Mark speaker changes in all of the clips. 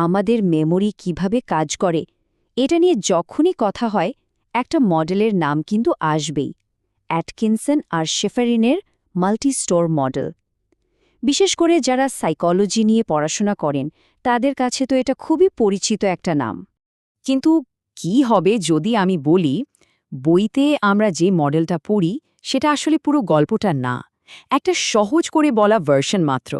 Speaker 1: আমাদের মেমোরি কিভাবে কাজ করে এটা নিয়ে যখনই কথা হয় একটা মডেলের নাম কিন্তু আসবেই, অ্যাটকিনসন আর শেফারিনের মাল্টি-স্টোর মডেল। বিশেষ করে যারা সাইকোলজি নিয়ে পড়াশোনা করেন তাদের কাছে তো এটা খুবই পরিচিত একটা নাম।
Speaker 2: কিন্তু কি হবে যদি আমি বলি বইতে আমরা যে মডেলটা পড়ি সেটা আসলে পুরো গল্পটা না, একটা সহজ করে বলা ভার্সন মাত্র,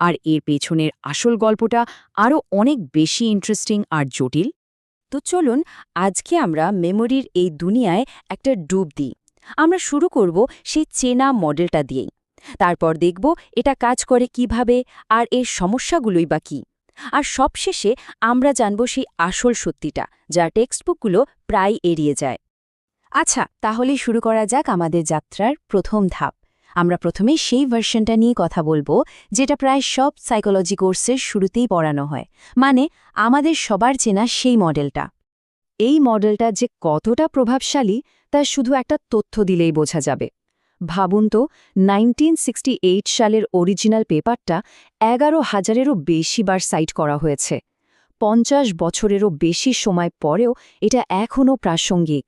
Speaker 2: আর এর পেছনের আসল গল্পটা আরও অনেক বেশি ইন্টারেস্টিং আর জটিল?
Speaker 1: তো চলুন আজকে আমরা মেমোরির এই দুনিয়ায় একটা ডুব দিই। আমরা শুরু করব সেই চেনা মডেলটা দিয়েই। তারপর দেখব এটা কাজ করে কিভাবে আর এর সমস্যাগুলোই বা কী। আর সবশেষে আমরা জানব সেই আসল সত্যিটা যা টেক্সটবুকগুলো প্রায় এড়িয়ে যায়। আচ্ছা, তাহলেই শুরু করা যাক আমাদের যাত্রার প্রথম ধাপ। আমরা প্রথমেই সেই ভার্সনটা নিয়ে কথা বলবো যেটা প্রায় সব সাইকোলজি কোর্সের শুরুতেই পড়ানো হয়, মানে আমাদের সবার চেনা সেই মডেলটা। এই মডেলটা যে কতটা প্রভাবশালী তা শুধু একটা তথ্য দিলেই বোঝা যাবে। ভাবুন তো, 1968 সালের অরিজিনাল পেপারটা 11,000-এরও বেশি বার সাইট করা হয়েছে। 50 বছরেরও বেশি সময় পরেও এটা এখনও প্রাসঙ্গিক।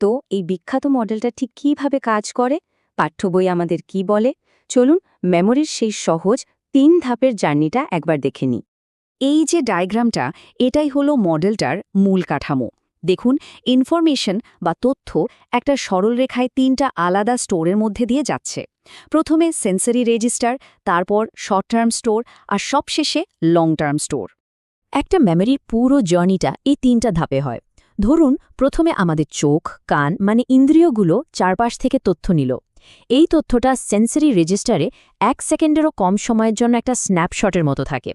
Speaker 1: তো এই বিখ্যাত মডেলটা ঠিক কীভাবে কাজ করে, পাঠ্য বই আমাদের কি বলে, চলুন মেমোরির সেই সহজ 3 ধাপের জার্নিটা একবার দেখে নিই। এই যে ডায়াগ্রামটা, এটাই হলো মডেলটার মূল কাঠামো। দেখুন, ইনফরমেশন বা তথ্য একটা সরল রেখায় 3টা আলাদা স্টোরের মধ্যে দিয়ে যাচ্ছে। প্রথমে সেন্সরি রেজিস্টার, তারপর শর্ট টার্ম স্টোর, আর সবশেষে লং টার্ম স্টোর। একটা মেমোরির পুরো জার্নিটা এই 3টা ধাপে হয়। ধরুন, প্রথমে আমাদের চোখ, কান মানে ইন্দ্রিয়গুলো চারপাশ থেকে তথ্য নিল। এই তথ্যটা সেন্সরি রেজিস্টারে 1 সেকেন্ডেরও কম সময়ের জন্য একটা স্ন্যাপশটের মতো থাকে।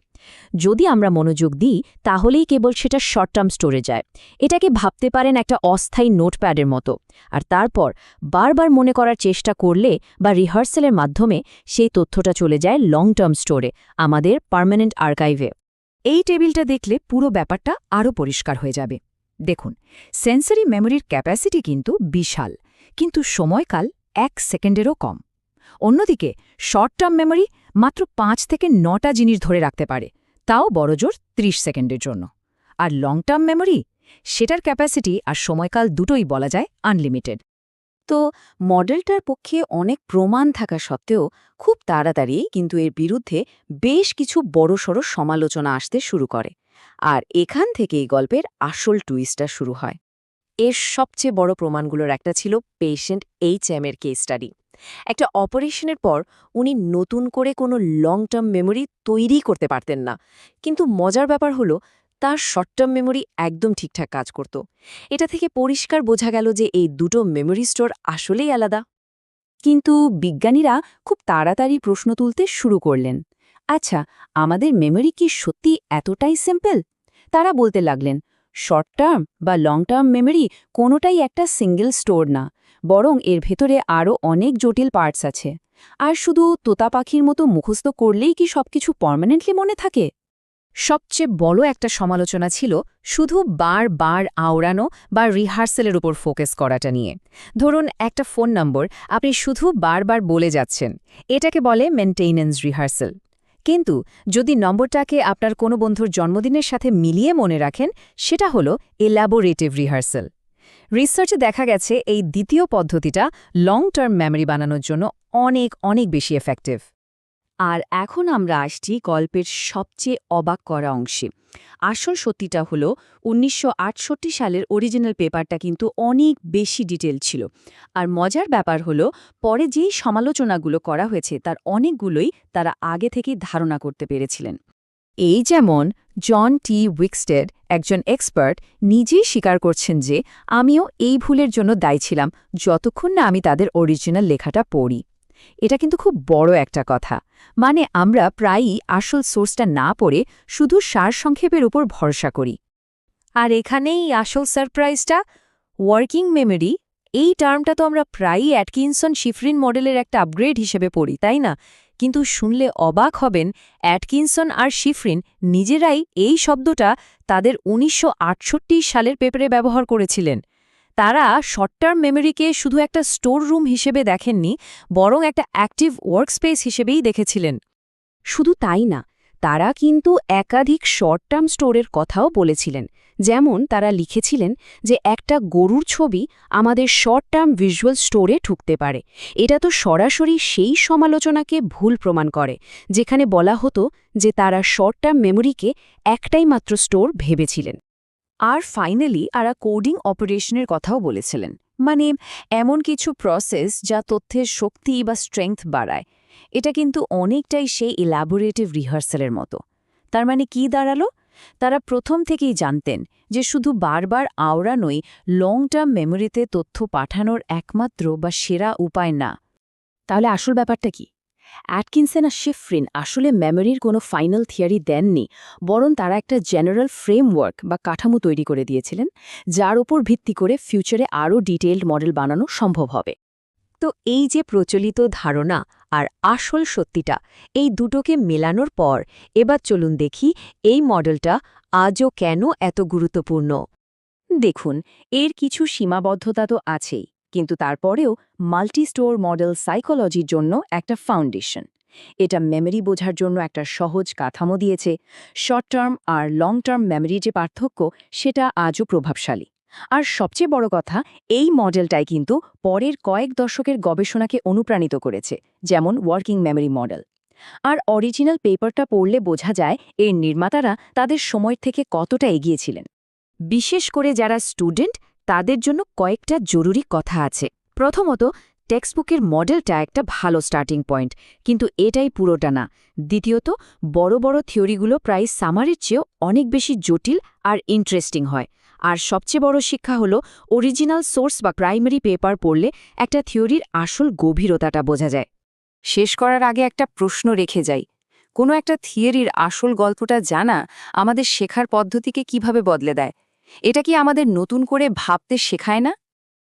Speaker 1: যদি আমরা মনোযোগ দিই তাহলেই কেবল সেটা শর্ট টার্ম স্টোরে যায়। এটাকে ভাবতে পারেন একটা অস্থায়ী নোটপ্যাডের মতো। আর তারপর বারবার মনে করার চেষ্টা করলে বা রিহার্সালের মাধ্যমে সেই তথ্যটা চলে যায় লং টার্ম স্টোরে, আমাদের পার্মানেন্ট আর্কাইভে।
Speaker 2: এই টেবিলটা দেখলে পুরো ব্যাপারটা আরও পরিষ্কার হয়ে যাবে। দেখুন, সেন্সরি মেমোরির ক্যাপাসিটি কিন্তু বিশাল, কিন্তু সময়কাল 1 সেকেন্ডেরও কম। অন্যদিকে শর্ট টার্ম মেমোরি মাত্র 5 থেকে 9টা জিনিস ধরে রাখতে পারে, তাও বড়জোর 30 সেকেন্ডের জন্য। আর লং টার্ম মেমোরি, সেটার ক্যাপাসিটি আর সময়কাল দুটোই বলা যায় আনলিমিটেড।
Speaker 1: তো মডেলটার পক্ষে অনেক প্রমাণ থাকা সত্ত্বেও খুব তাড়াতাড়ি কিন্তু এর বিরুদ্ধে বেশ কিছু বড়সড় সমালোচনা আসতে শুরু করে। আর এখান থেকেই গল্পের আসল টুইস্টটা শুরু হয়। এর সবচেয়ে বড় প্রমাণগুলোর একটা ছিল পেশেন্ট HM এর কেস স্টাডি। একটা অপারেশনের পর উনি নতুন করে কোনো লং টার্ম মেমোরি তৈরি করতে পারতেন না, কিন্তু মজার ব্যাপার হলো তার শর্ট টার্ম মেমোরি একদম ঠিকঠাক কাজ করত। এটা থেকে পরিষ্কার বোঝা গেল যে এই দুটো মেমোরি স্টোর আসলেই আলাদা। কিন্তু বিজ্ঞানীরা খুব তাড়াতাড়ি প্রশ্ন তুলতে শুরু করলেন, আচ্ছা, আমাদের মেমোরি কি সত্যি এতটাই সিম্পল? তারা বলতে লাগলেন, শর্ট টার্ম বা লং টার্ম মেমোরি কোনোটাই একটা সিঙ্গেল স্টোর না, বরং এর ভেতরে আরও অনেক জটিল পার্টস আছে। আর শুধু তোতা পাখির মতো মুখস্থ করলেই কি সবকিছু পার্মানেন্টলি মনে থাকে?
Speaker 2: সবচেয়ে বড় একটা সমালোচনা ছিল শুধু বার আওড়ানো বা রিহার্সালের উপর ফোকাস করাটা নিয়ে। ধরুন, একটা ফোন নম্বর আপনি শুধু বারবার বলে যাচ্ছেন, এটাকে বলে মেইনটেনেন্স রিহার্সাল। কিন্তু যদি নম্বরটাকে আপনার কোনো বন্ধুর জন্মদিনের সাথে মিলিয়ে মনে রাখেন, সেটা হলো এলাবোরেটিভ রিহার্সাল। রিসার্চে দেখা গেছে এই দ্বিতীয় পদ্ধতিটা লং টার্ম মেমোরি বানানোর জন্য অনেক অনেক বেশি এফেক্টিভ।
Speaker 1: আর এখন আমরা আসছি গল্পের সবচেয়ে অবাক করা অংশে। আসল সত্যিটা হলো 1968 সালের অরিজিনাল পেপারটা কিন্তু অনেক বেশি ডিটেল ছিল। আর মজার ব্যাপার হলো, পরে যেই সমালোচনাগুলো করা হয়েছে তার অনেকগুলোই তারা আগে থেকেই ধারণা করতে পেরেছিলেন।
Speaker 2: এই যেমন জন টি উইকস্টেড, একজন এক্সপার্ট, নিজেই স্বীকার করছেন যে আমিও এই ভুলের জন্য দায়ী ছিলাম যতক্ষণ না আমি তাদের অরিজিনাল লেখাটা পড়ি। এটা কিন্তু খুব বড় একটা কথা, মানে আমরা প্রায়ই আসল সোর্সটা না পড়ে শুধু সারসংক্ষেপের উপর ভরসা করি।
Speaker 1: আর এখানেই আসল সারপ্রাইজটা, ওয়ার্কিং মেমোরি। এই টার্মটা তো আমরা প্রায়ই অ্যাটকিনসন শিফরিন মডেলের একটা আপগ্রেড হিসেবে পড়ি, তাই না? কিন্তু শুনলে অবাক হবেন, অ্যাটকিনসন আর শিফরিন নিজেরাই এই শব্দটা তাদের 1968 সালের পেপারে ব্যবহার করেছিলেন। তারা শর্ট টার্ম মেমোরিকে শুধু একটা স্টোর রুম হিসেবে দেখেননি, বরং একটা অ্যাক্টিভ ওয়ার্কস্পেস হিসেবেই দেখেছিলেন। শুধু তাই না,
Speaker 2: তারা কিন্তু একাধিক শর্ট টার্ম স্টোরের কথাও বলেছিলেন। যেমন তারা লিখেছিলেন যে একটা গরুর ছবি আমাদের শর্ট টার্ম ভিজুয়াল স্টোরে ঢুকতে পারে। এটা তো সরাসরি সেই সমালোচনাকে ভুল প্রমাণ করে যেখানে বলা হতো যে তারা শর্ট টার্ম মেমোরিকে একটাই মাত্র স্টোর ভেবেছিলেন।
Speaker 1: আর ফাইনালি আরা কোডিং অপারেশনের কথাও বলেছিলেন, মানে এমন কিছু প্রসেস যা তথ্যের শক্তি বা স্ট্রেংথ বাড়ায়। এটা কিন্তু অনেকটাই সেই ইলাবোরেটিভ রিহার্সালের মতো। তার মানে কি দাঁড়ালো? তারা প্রথম থেকেই জানতেন যে শুধু বারবার আওড়ানোই লং টার্ম মেমোরিতে তথ্য পাঠানোর একমাত্র বা সেরা উপায় না। তাহলে আসল ব্যাপারটা কি? অ্যাটকিনসন আর শিফরিন আসলে মেমোরির কোনো ফাইনাল থিওরি দেননি, বরং তারা একটা জেনারেল ফ্রেমওয়ার্ক বা কাঠামো তৈরি করে দিয়েছিলেন, যার উপর ভিত্তি করে ফিউচারে আরও ডিটেইলড মডেল বানানো সম্ভব হবে। তো এই যে প্রচলিত ধারণা আর আসল সত্যিটা, এই দুটোকে মেলানোর পর এবার চলুন দেখি এই মডেলটা আজও কেন এত গুরুত্বপূর্ণ। দেখুন, এর কিছু সীমাবদ্ধতা তো আছেই, কিন্তু তারপরেও মাল্টি স্টোর মডেল সাইকোলজির জন্য একটা ফাউন্ডেশন। এটা মেমরি বোঝার জন্য একটা সহজ কাঠামো দিয়েছে। শর্ট টার্ম আর লং টার্ম মেমরি যে পার্থক্য, সেটা আজও প্রভাবশালী। আর সবচেয়ে বড় কথা, এই মডেলটাই কিন্তু পরের কয়েক দশকের গবেষণাকে অনুপ্রাণিত করেছে, যেমন ওয়ার্কিং মেমরি মডেল। আর অরিজিনাল পেপারটা পড়লে বোঝা যায় এর নির্মাতারা তাদের সময় থেকে কতটা এগিয়েছিলেন। বিশেষ করে যারা স্টুডেন্ট, তাদের জন্য কয়েকটা জরুরি কথা আছে। প্রথমত, টেক্সটবুকের মডেলটা একটা ভালো স্টার্টিং পয়েন্ট, কিন্তু এটাই পুরোটা না। দ্বিতীয়ত, বড় বড় থিওরিগুলো প্রায় সামারের চেয়েও অনেক বেশি জটিল আর ইন্টারেস্টিং হয়। আর সবচেয়ে বড় শিক্ষা হলো অরিজিনাল সোর্স বা প্রাইমারি পেপার পড়লে একটা থিওরির আসল গভীরতাটা বোঝা যায়। শেষ করার আগে একটা প্রশ্ন রেখে যাই, কোনো একটা থিওরির আসল গল্পটা জানা আমাদের শেখার পদ্ধতিকে কিভাবে বদলে দেয়? এটা কি আমাদের নতুন করে ভাবতে শেখায় না?